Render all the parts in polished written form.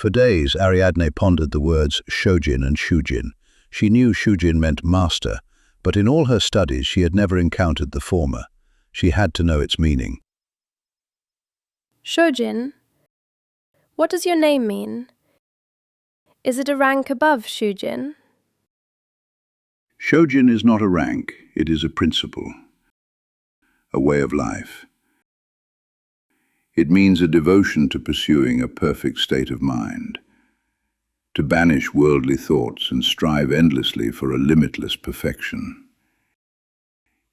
For days, Ariadne pondered the words Shojin and Shujin. She knew Shujin meant master, but in all her studies she had never encountered the former. She had to know its meaning. Shojin? What does your name mean? Is it a rank above Shujin? Shojin is not a rank, it is a principle, a way of life. It means a devotion to pursuing a perfect state of mind, to banish worldly thoughts and strive endlessly for a limitless perfection.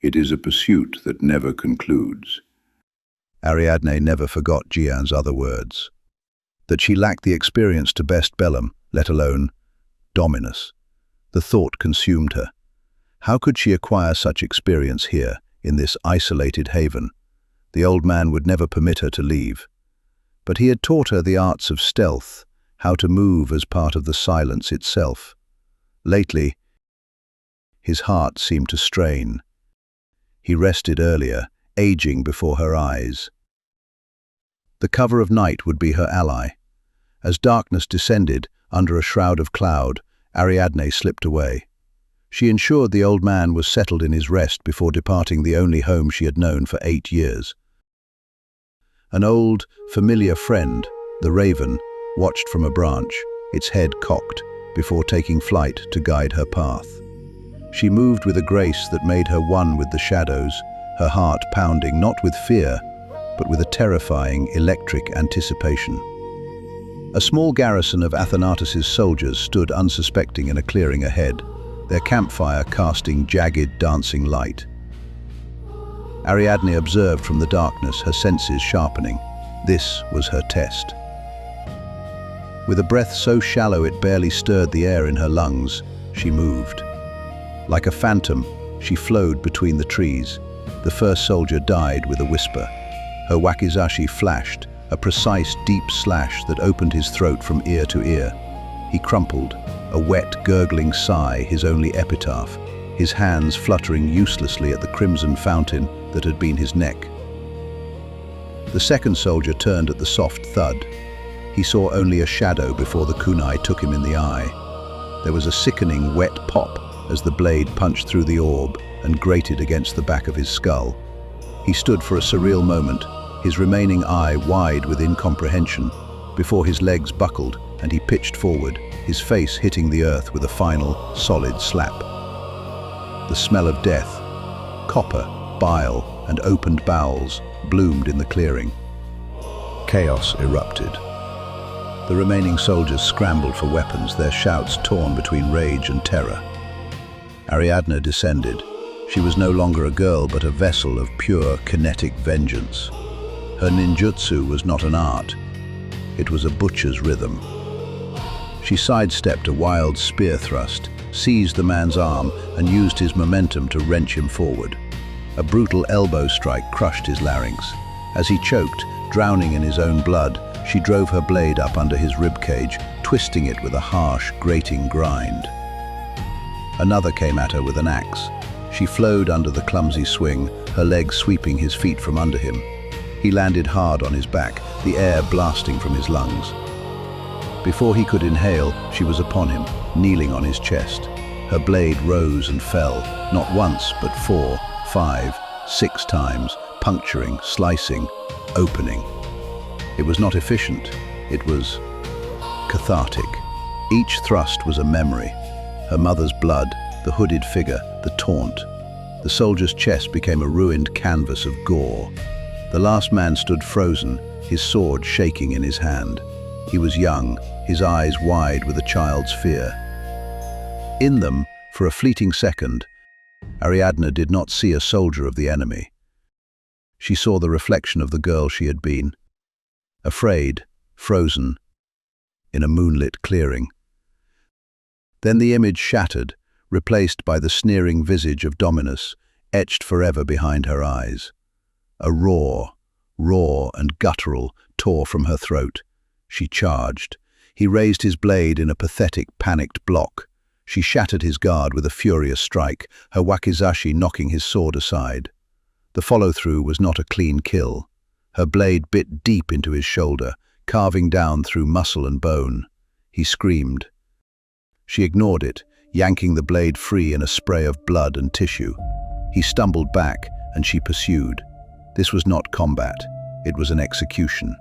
It is a pursuit that never concludes. Ariadne never forgot Jian's other words, that she lacked the experience to best Bellum, let alone Dominus. The thought consumed her. How could she acquire such experience here, in this isolated haven? The old man would never permit her to leave. But he had taught her the arts of stealth, how to move as part of the silence itself. Lately, his heart seemed to strain. He rested earlier, aging before her eyes. The cover of night would be her ally. As darkness descended, under a shroud of cloud, Ariadne slipped away. She ensured the old man was settled in his rest before departing the only home she had known for 8 years. An old, familiar friend, the raven, watched from a branch, its head cocked, before taking flight to guide her path. She moved with a grace that made her one with the shadows, her heart pounding not with fear, but with a terrifying, electric anticipation. A small garrison of Athanatus's soldiers stood unsuspecting in a clearing ahead, their campfire casting jagged, dancing light. Ariadne observed from the darkness, her senses sharpening. This was her test. With a breath so shallow it barely stirred the air in her lungs, she moved. Like a phantom, she flowed between the trees. The first soldier died with a whisper. Her wakizashi flashed, a precise, deep slash that opened his throat from ear to ear. He crumpled, a wet, gurgling sigh, his only epitaph, his hands fluttering uselessly at the crimson fountain that had been his neck. The second soldier turned at the soft thud. He saw only a shadow before the kunai took him in the eye. There was a sickening, wet pop as the blade punched through the orb and grated against the back of his skull. He stood for a surreal moment, his remaining eye wide with incomprehension, before his legs buckled and he pitched forward, his face hitting the earth with a final, solid slap. The smell of death, copper, bile, and opened bowels bloomed in the clearing. Chaos erupted. The remaining soldiers scrambled for weapons, their shouts torn between rage and terror. Ariadne descended. She was no longer a girl, but a vessel of pure kinetic vengeance. Her ninjutsu was not an art. It was a butcher's rhythm. She sidestepped a wild spear thrust, seized the man's arm, and used his momentum to wrench him forward. A brutal elbow strike crushed his larynx. As he choked, drowning in his own blood, she drove her blade up under his ribcage, twisting it with a harsh, grating grind. Another came at her with an axe. She flowed under the clumsy swing, her legs sweeping his feet from under him. He landed hard on his back, the air blasting from his lungs. Before he could inhale, she was upon him, kneeling on his chest. Her blade rose and fell, not once, but 4, 5, 6 times, puncturing, slicing, opening. It was not efficient, it was cathartic. Each thrust was a memory. Her mother's blood, the hooded figure, the taunt. The soldier's chest became a ruined canvas of gore. The last man stood frozen, his sword shaking in his hand. He was young, his eyes wide with a child's fear. In them, for a fleeting second, Ariadne did not see a soldier of the enemy. She saw the reflection of the girl she had been, afraid, frozen, in a moonlit clearing. Then the image shattered, replaced by the sneering visage of Dominus, etched forever behind her eyes. A roar, raw and guttural, tore from her throat. She charged. He raised his blade in a pathetic, panicked block. She shattered his guard with a furious strike, her wakizashi knocking his sword aside. The follow-through was not a clean kill. Her blade bit deep into his shoulder, carving down through muscle and bone. He screamed. She ignored it, yanking the blade free in a spray of blood and tissue. He stumbled back, and she pursued. This was not combat. It was an execution.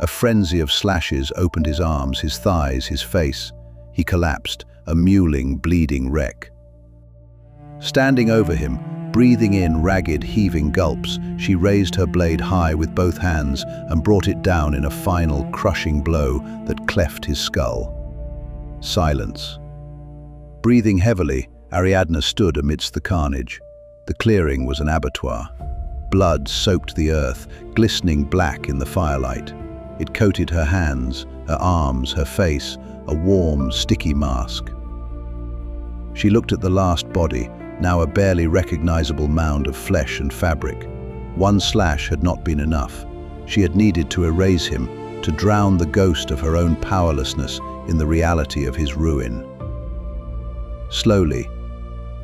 A frenzy of slashes opened his arms, his thighs, his face. He collapsed, a mewling, bleeding wreck. Standing over him, breathing in ragged, heaving gulps, she raised her blade high with both hands and brought it down in a final, crushing blow that cleft his skull. Silence. Breathing heavily, Ariadne stood amidst the carnage. The clearing was an abattoir. Blood soaked the earth, glistening black in the firelight. It coated her hands, her arms, her face, a warm, sticky mask. She looked at the last body, now a barely recognizable mound of flesh and fabric. One slash had not been enough. She had needed to erase him, to drown the ghost of her own powerlessness in the reality of his ruin. Slowly,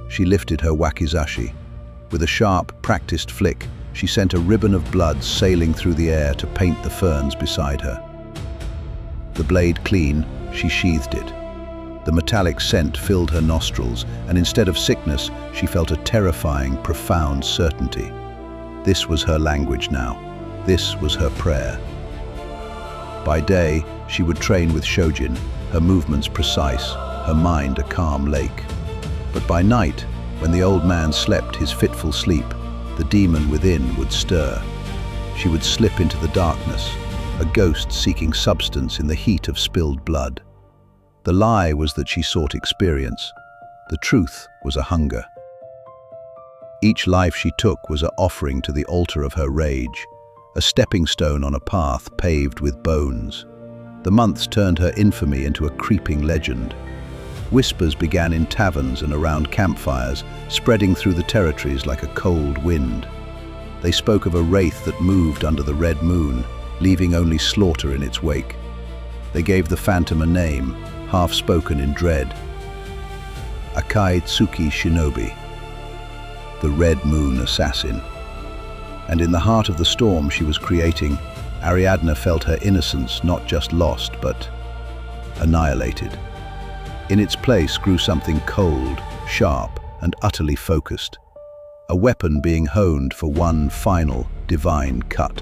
she lifted her wakizashi. With a sharp, practiced flick, she sent a ribbon of blood sailing through the air to paint the ferns beside her. The blade clean, she sheathed it. The metallic scent filled her nostrils, and instead of sickness, she felt a terrifying, profound certainty. This was her language now. This was her prayer. By day, she would train with Shojin, her movements precise, her mind a calm lake. But by night, when the old man slept his fitful sleep, the demon within would stir. She would slip into the darkness, a ghost seeking substance in the heat of spilled blood. The lie was that she sought experience. The truth was a hunger. Each life she took was an offering to the altar of her rage, a stepping stone on a path paved with bones. The months turned her infamy into a creeping legend. Whispers began in taverns and around campfires, spreading through the territories like a cold wind. They spoke of a wraith that moved under the red moon, leaving only slaughter in its wake. They gave the phantom a name, half-spoken in dread. Akai Tsuki Shinobi, the Red Moon Assassin. And in the heart of the storm she was creating, Ariadne felt her innocence not just lost, but annihilated. In its place grew something cold, sharp, and utterly focused. A weapon being honed for one final, divine cut.